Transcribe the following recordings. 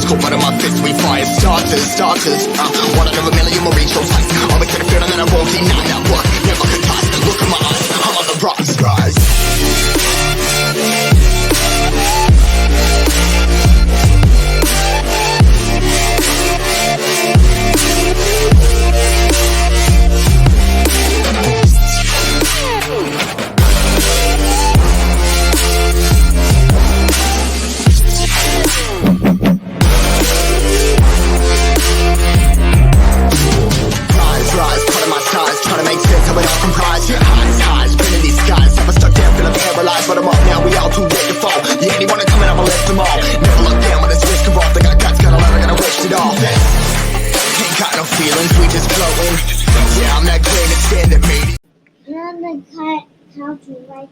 scope out of my fist, we fire starters. One out of a million will reach those heights. Always get a feeling that I won't deny that work. Never could toss. Look in my eyes, I'm on the rotten skies. Trying to make sense of it all comprised. Highs, spinning these skies. Never stuck down, feeling paralyzed. But I'm up now, we all too late to fall. Yeah, anyone coming, I'ma lift them all. Never look down when it's risk involved. They got guts, gotta learn, I gotta risk it all. Ain't got no feelings, we just floating. Yeah, I'm that grain that's standing me. Learn the how to write.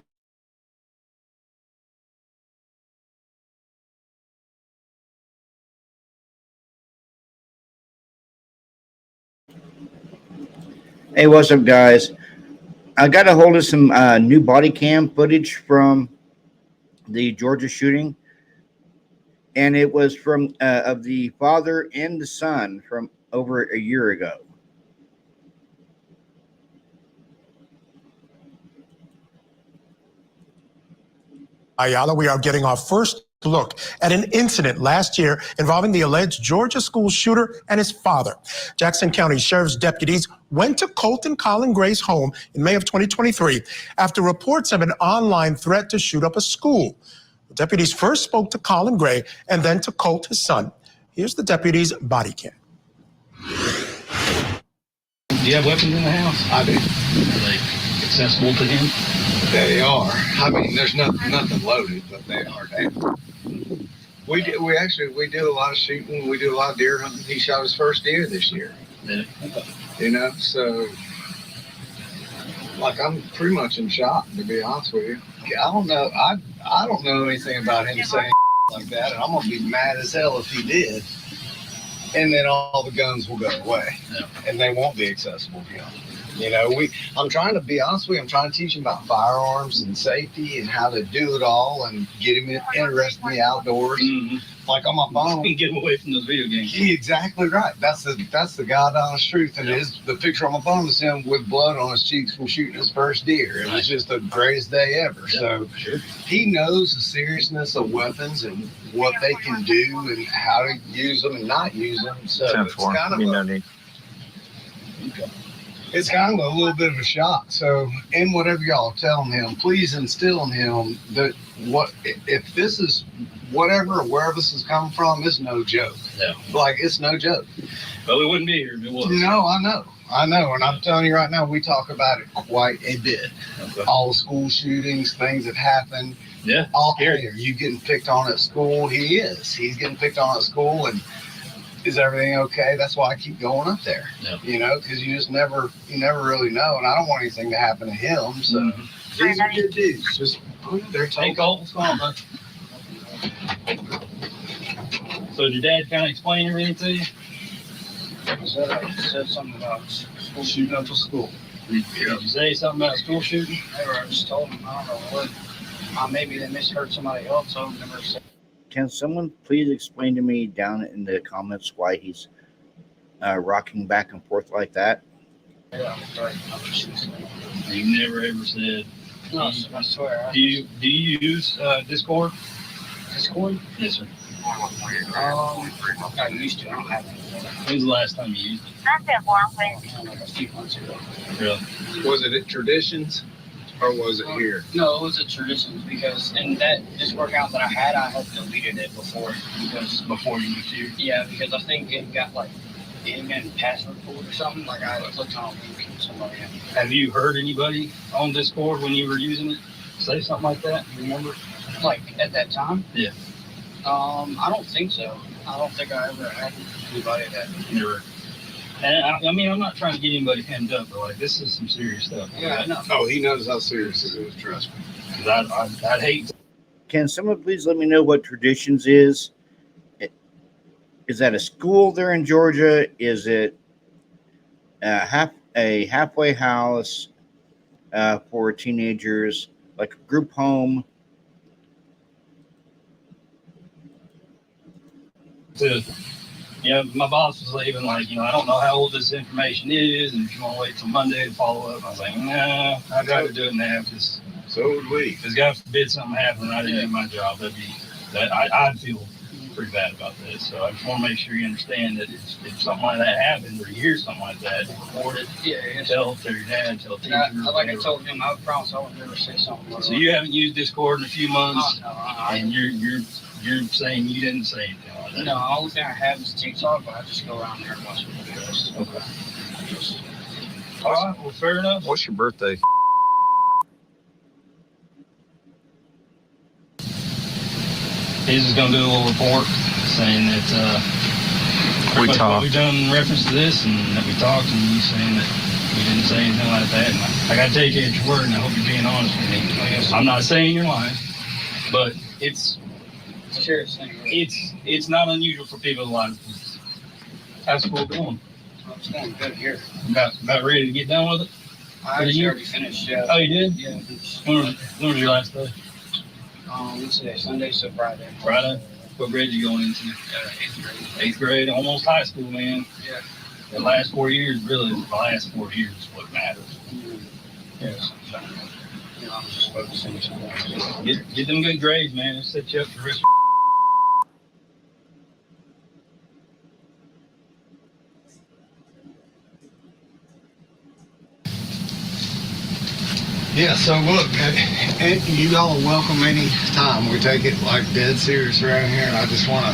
Hey, what's up, guys? I got a hold of some new body cam footage from the Georgia shooting, and it was from of the father and the son from over a year ago. Ayala, we are getting our first look at an incident last year involving the alleged Georgia school shooter and his father. Jackson County Sheriff's deputies went to Colton Colin Gray's home in May of 2023 after reports of an online threat to shoot up a school. The deputies first spoke to Colin Gray and then to Colt, his son. Here's the deputy's body cam. Do you have weapons in the house? I do. Are they accessible to him? They are. I mean, there's nothing loaded, but they are down. We do a lot of shooting. We do a lot of deer hunting. He shot his first deer this year. Yeah. You know, so like I'm pretty much in shock, to be honest with you. I don't know. I don't know anything about him saying like that, and I'm gonna be mad as hell if he did. And then all the guns will go away, and they won't be accessible to him. You know, I'm trying to be honest with you. I'm trying to teach him about firearms and safety and how to do it all and get him interested in the outdoors. Mm-hmm. Like on my phone. Get him away from those video games. Exactly right. That's the God honest truth. And the picture on my phone is him with blood on his cheeks from shooting his first deer. It was just the greatest day ever. So he knows the seriousness of weapons and what they can do and how to use them and not use them. So it's kind of a little bit of a shock. So, in whatever y'all are telling him, please instill in him that if this is whatever or wherever this is coming from, it's no joke. Yeah. Like, it's no joke. Well, we wouldn't be here if it was. No, I know. And I'm telling you right now, we talk about it quite a bit. Okay. All the school shootings, things that happen. Yeah. All here. You getting picked on at school. He's getting picked on at school. And is everything okay? That's why I keep going up there. Yeah. You know, because you never really know. And I don't want anything to happen to him. So these are good dudes. Just put their Hey, Colt, what's going on, bud? So did your dad kind of explain everything to you? He said something about school shooting up a school. Did you say something about school shooting? I just told him, I don't know what. Maybe they misheard somebody else. So I've never said. Can someone please explain to me down in the comments why he's rocking back and forth like that? Yeah, right. You never ever said. No, I swear. Do you use Discord? Discord? Yes, sir. I used to. I don't have it. When was the last time you used it? Like a few months ago. Really? Was it at Traditions or was it here? No, it was a Traditions because in that Discord account that I had deleted it before Before you moved here? Yeah, because I think it got password pulled or something. Like I clicked on a link and somebody else. Have you heard anybody on Discord when you were using it say something like that? You remember? Like at that time? Yeah. I don't think so. I don't think I ever had anybody that. Never. And I mean, I'm not trying to get anybody hemmed up, but like, this is some serious stuff. Yeah, I know. Oh, he knows how serious it is, trust me. Because I'd hate. Can someone please let me know what Traditions is? Is that a school there in Georgia? Is it a halfway house for teenagers, like a group home? to, my boss was leaving, like, I don't know how old this information is, and if you want to wait till Monday to follow up, I was like, nah, I'd rather do it now, because So would we. Because God forbid something happened and I didn't do my job, I'd feel pretty bad about this. So I just want to make sure you understand that if something like that happens or you hear something like that, report it. Yeah, Tell your dad, tell teachers. like I told him, I promise I would never say something like that. So you haven't used Discord in a few months, and No, you're saying you didn't say anything like that. no, the only thing I have is TikTok, but I just go around there and watch videos. Okay. All right. Well, fair enough. What's your birthday? He's just gonna do a little report saying that We what talked. we've done in reference to this, and that we talked, and you saying that we didn't say anything like that. And I gotta take you at your word, and I hope you're being honest with me. I'm not saying you're lying, but it's Serious thing. it's not unusual for people to lie to police. How's school going? It's going good here. About ready to get done with it? I actually already finished. Yeah. Oh, you did? Yeah. When was your last day? Let's say Sunday, so Friday. Friday. What grade you going into? 8th grade. 8th grade, almost high school, man. Yeah. The last 4 years, really, the last 4 years is what matters. Yes. I'm just focusing on that. Get them good grades, man. It'll set you up for the rest. Yeah, so look, you all are welcome any time. We take it like dead serious around here, and I just want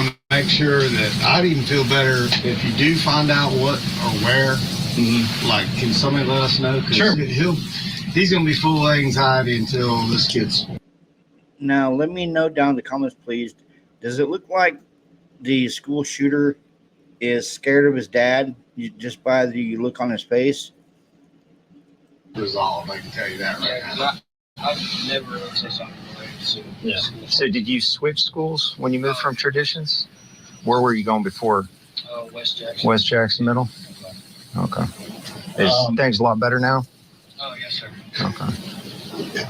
to make sure that I'd even feel better if you do find out what or where. Like, can somebody let us know? 'Cause Sure. He's gonna be full of anxiety until this kid's. Now, let me know down in the comments, please. Does it look like the school shooter is scared of his dad just by the look on his face? Resolved, I can tell you that right now. I've never really said something related to Yeah. So did you switch schools when you moved from Traditions? Where were you going before? West Jackson. West Jackson Middle? Okay. Is things a lot better now? Oh, yes, sir. Okay.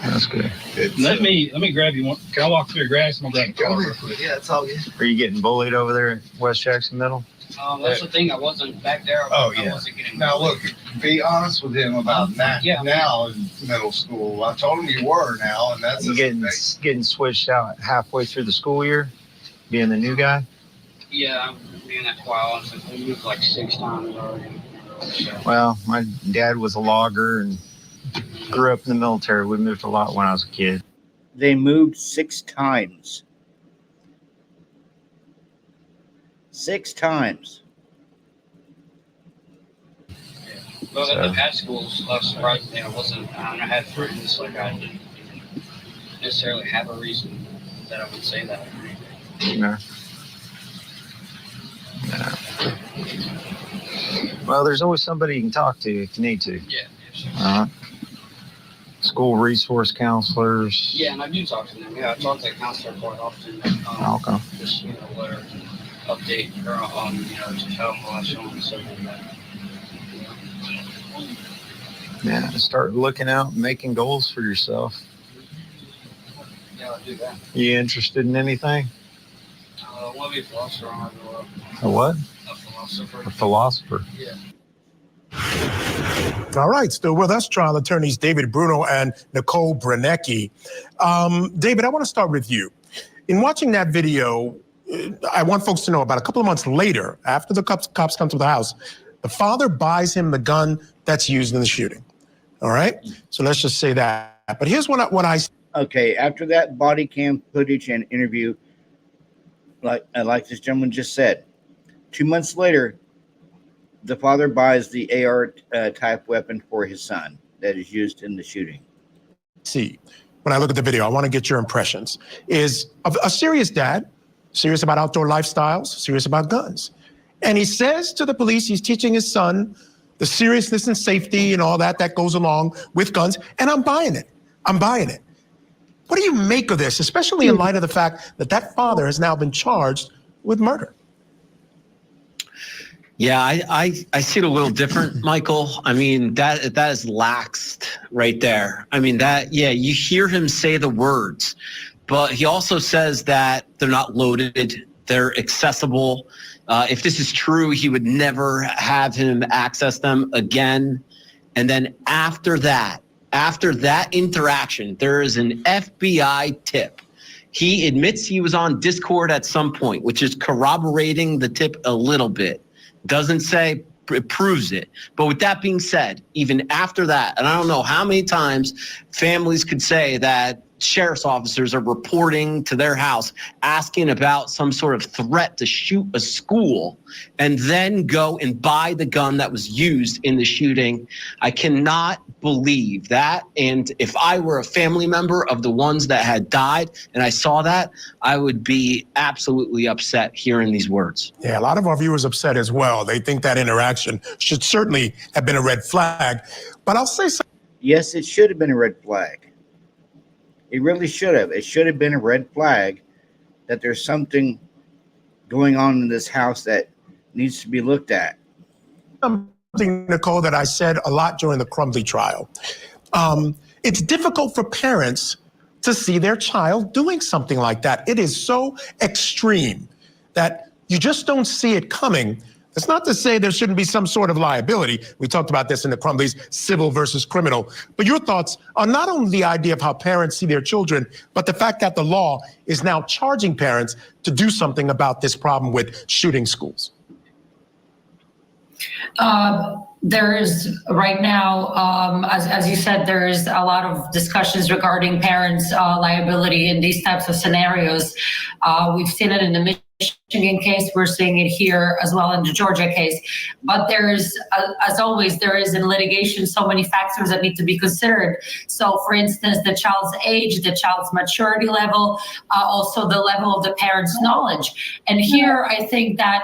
That's good. Let me grab you one. Can I walk through your grass? I'm gonna grab the car. Yeah, it's all good. Are you getting bullied over there at West Jackson Middle? That's the thing. I wasn't back there. Oh, I yeah. wasn't getting. Now look, be honest with him about that. Yeah. Now in middle school, I told him you were now, and that's You getting switched out halfway through the school year, being the new guy? Yeah, I'm being that while. We moved like 6 times already. So. Well, my dad was a logger and grew up in the military. We moved a lot when I was a kid. They moved 6 times. 6 times. Well, at the past schools, I was surprised I had friends, like I didn't necessarily have a reason that I would say that. You know. Yeah. Well, there's always somebody you can talk to if you need to. Yeah. School resource counselors. Yeah, and I do talk to them. Yeah, I talk to the counselor quite often. Okay. Just, let her update her on, just how I'm showing and stuff like that. Yeah, start looking out and making goals for yourself. Yeah, I'll do that. You interested in anything? I want to be a philosopher when I grow up. A what? A philosopher. A philosopher. Yeah. All right, still with us, trial attorneys David Bruno and Nicole Branecki. David, I want to start with you. In watching that video, I want folks to know about a couple of months later, after the cops come to the house, the father buys him the gun that's used in the shooting. All right, so let's just say that. But here's what I Okay, after that body cam footage and interview, like this gentleman just said, 2 months later, the father buys the AR type weapon for his son that is used in the shooting. see when I look at the video, I want to get your impressions, is a serious dad, serious about outdoor lifestyles, serious about guns. And he says to the police he's teaching his son the seriousness and safety and all that goes along with guns, and I'm buying it. I'm buying it. What do you make of this, especially in light of the fact that that father has now been charged with murder? Yeah, I see it a little different, Michael. I mean, that is laxed right there. I mean, you hear him say the words, but he also says that they're not loaded They're accessible. If this is true, he would never have him access them again. And then after that interaction, there is an FBI tip. He admits he was on Discord at some point, which is corroborating the tip a little bit. Doesn't say it proves it. But with that being said, even after that, and I don't know how many times families could say that sheriff's officers are reporting to their house asking about some sort of threat to shoot a school and then go and buy the gun that was used in the shooting. I cannot believe that. And if I were a family member of the ones that had died and I saw that, I would be absolutely upset hearing these words. Yeah, a lot of our viewers upset as well. They think that interaction should certainly have been a red flag. But I'll say something. Yes, it should have been a red flag. It really should have. It should have been a red flag that there's something going on in this house that needs to be looked at. Something, Nicole, that I said a lot during the Crumbley trial. It's difficult for parents to see their child doing something like that. It is so extreme that you just don't see it coming. It's not to say there shouldn't be some sort of liability. We talked about this in the Crumbleys, civil versus criminal. But your thoughts on not only the idea of how parents see their children, but the fact that the law is now charging parents to do something about this problem with shooting schools. There is right now, as you said, there is a lot of discussions regarding parents' liability in these types of scenarios. We've seen it in the Michigan case. We're seeing it here as well in the Georgia case. But there's, as always, there is in litigation so many factors that need to be considered. So, for instance, the child's age, the child's maturity level, also the level of the parent's knowledge. And here, I think that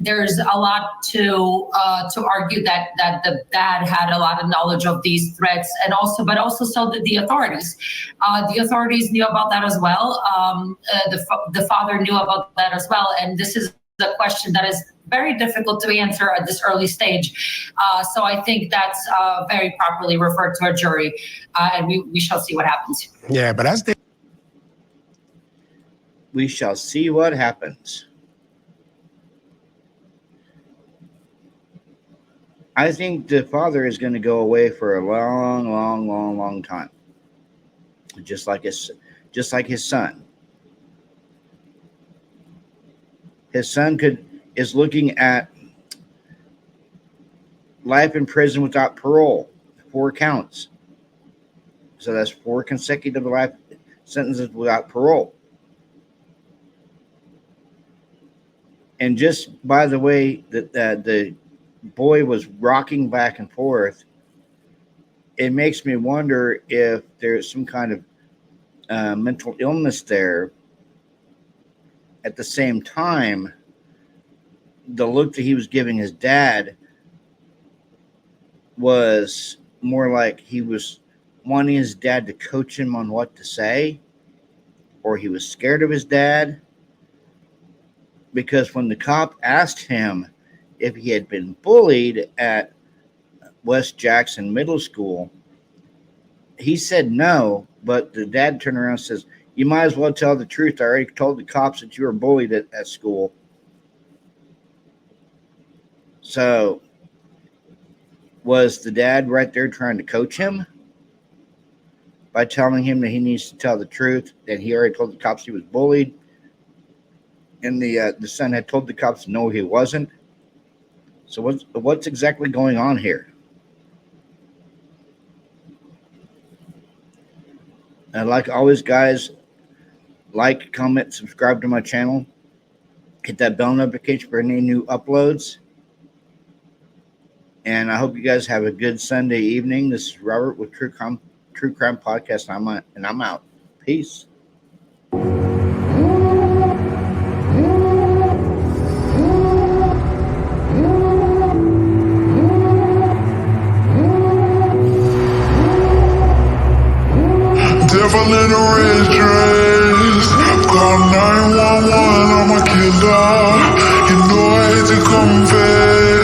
there's a lot to argue that the dad had a lot of knowledge of these threats, and also, but also so did the authorities. The authorities knew about that as well. The father knew about that as well. And this is a question that is very difficult to answer at this early stage. So I think that's very properly referred to a jury, and we shall see what happens. Yeah, but as they... We shall see what happens. I think the father is going to go away for a long time. Just like his son. His son is looking at life in prison without parole, 4 counts. So that's 4 consecutive life sentences without parole. And just by the way that the boy was rocking back and forth, it makes me wonder if there's some kind of mental illness there. At the same time, the look that he was giving his dad was more like he was wanting his dad to coach him on what to say, or he was scared of his dad. Because when the cop asked him if he had been bullied at West Jackson Middle School, he said no, but the dad turned around and says, "You might as well tell the truth. I already told the cops that you were bullied at school." So, was the dad right there trying to coach him by telling him that he needs to tell the truth, that he already told the cops he was bullied, and the son had told the cops no, he wasn't? So what's exactly going on here? And like always, guys, like, comment, subscribe to my channel. Hit that bell notification for any new uploads. And I hope you guys have a good Sunday evening. This is Robert with True Crime Podcast, and I'm out. Peace. Devil in a red dress, call 911, I'm a killer. You know I hate to confess.